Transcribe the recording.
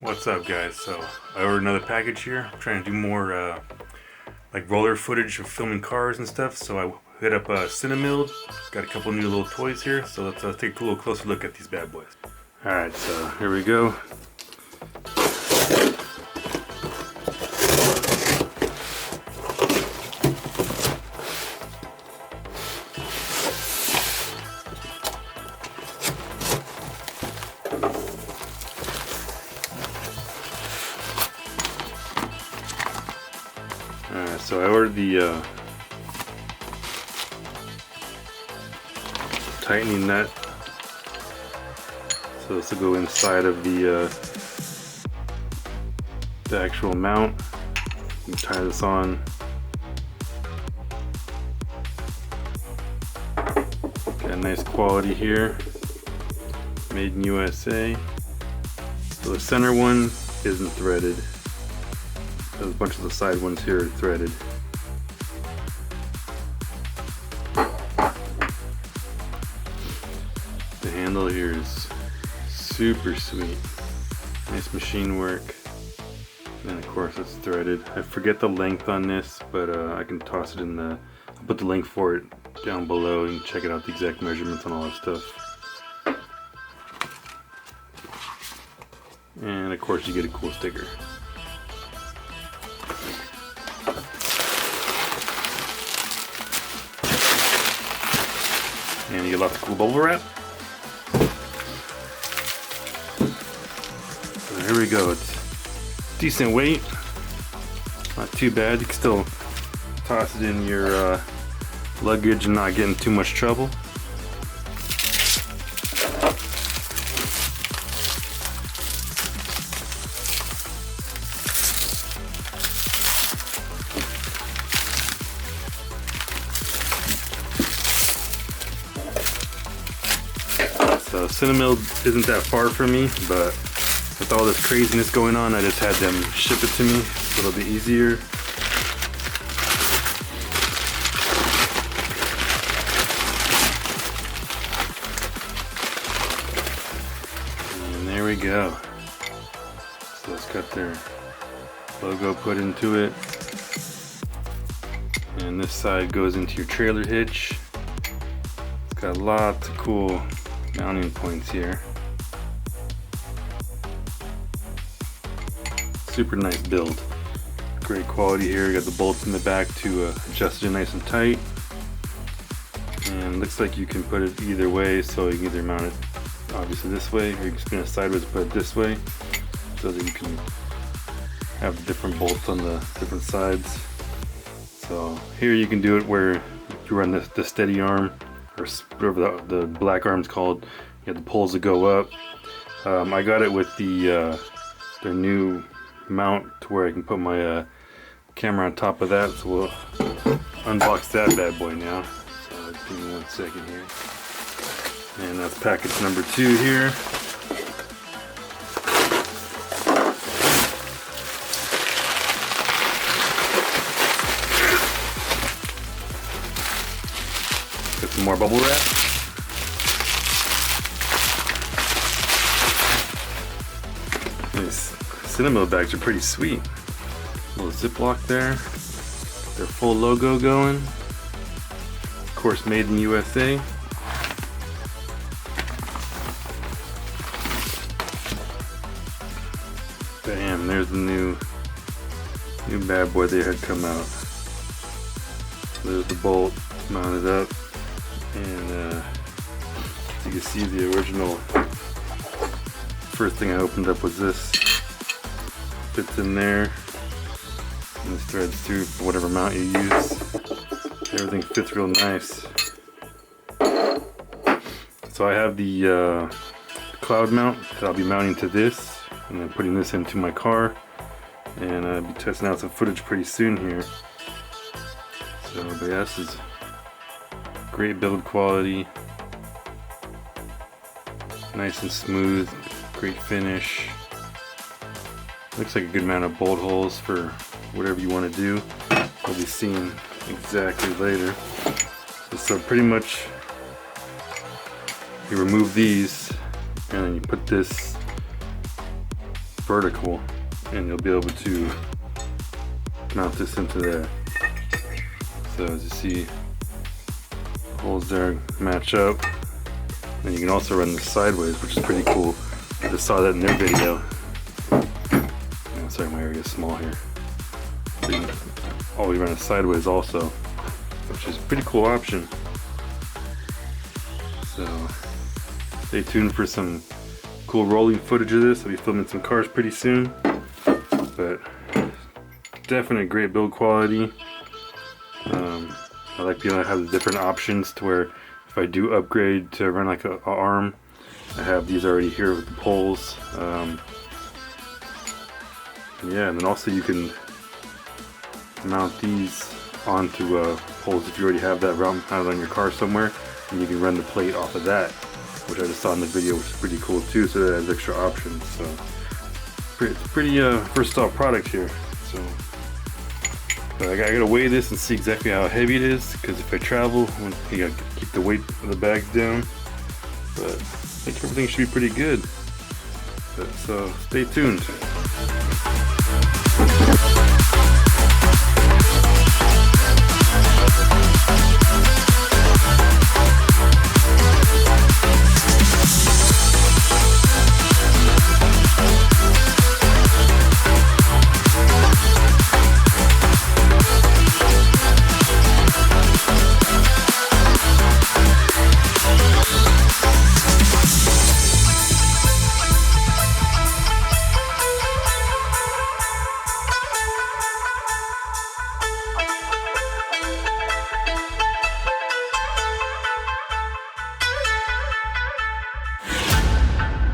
What's up, guys? So I ordered another package here. I'm trying to do more like roller footage of filming cars and stuff. So I hit up Cinemilled. Got a couple new little toys here. So let's take a little closer look at these bad boys. All right, so here we go. Alright, so I ordered the tightening nut. So this will go inside of the actual mount. You can tie this on. Got nice quality here. Made in USA. So the center one isn't threaded. There's a bunch of the side ones here are threaded. The handle here is super sweet. Nice machine work. And of course it's threaded. I forget the length on this, but I can toss it in the... I'll put the link for it down below and check it out, the exact measurements and all that stuff. And of course you get a cool sticker. And you get lots of cool bubble wrap. So here we go. It's decent weight. Not too bad. You can still toss it in your luggage and not get in too much trouble. So Cinemilled isn't that far from me, but with all this craziness going on, I just had them ship it to me, so it'll be easier. And there we go. So it's got their logo put into it. And this side goes into your trailer hitch. It's got lots of cool mounting points here. Super nice build. Great quality here. You got the bolts in the back to adjust it nice and tight. And looks like you can put it either way, so you can either mount it obviously this way, or you can spin it sideways and put it this way, so that you can have the different bolts on the different sides. So here you can do it where you run the steady arm, or whatever the black arm's called. You have the poles that go up. I got it with the their new mount to where I can put my camera on top of that. So we'll unbox that bad boy now. So give me 1 second here. And that's package number 2 here. Got some more bubble wrap. These Cinemilled bags are pretty sweet. Little Ziploc there. Their full logo going. Of course, made in USA. Bam! There's the new bad boy they had come out. There's the bolt mounted up. And as you can see, the original first thing I opened up was this. Fits in there, and this threads through for whatever mount you use. Everything fits real nice. So I have the cloud mount that I'll be mounting to this, and then putting this into my car, and I'll be testing out some footage pretty soon here. So, but yeah, this is great build quality, nice and smooth, great finish. Looks like a good amount of bolt holes for whatever you want to do. We'll be seeing exactly later. So pretty much you remove these and then you put this vertical, and you'll be able to mount this into there. So as you see, holes there match up, and you can also run this sideways, which is pretty cool. I just saw that in their video. Oh, sorry, my area is small here. So you can always run it sideways also, which is a pretty cool option. So stay tuned for some cool rolling footage of this. I'll be filming some cars pretty soon, but definitely great build quality. I like being able to have the different options to where if I do upgrade to run like a arm, I have these already here with the poles. Yeah, and then also you can mount these onto poles if you already have that mounted on your car somewhere, and you can run the plate off of that, which I just saw in the video, which is pretty cool too. So that has extra options. So it's pretty versatile product here. So I gotta weigh this and see exactly how heavy it is, because if I travel, you gotta keep the weight of the bags down. But I think everything should be pretty good. So stay tuned.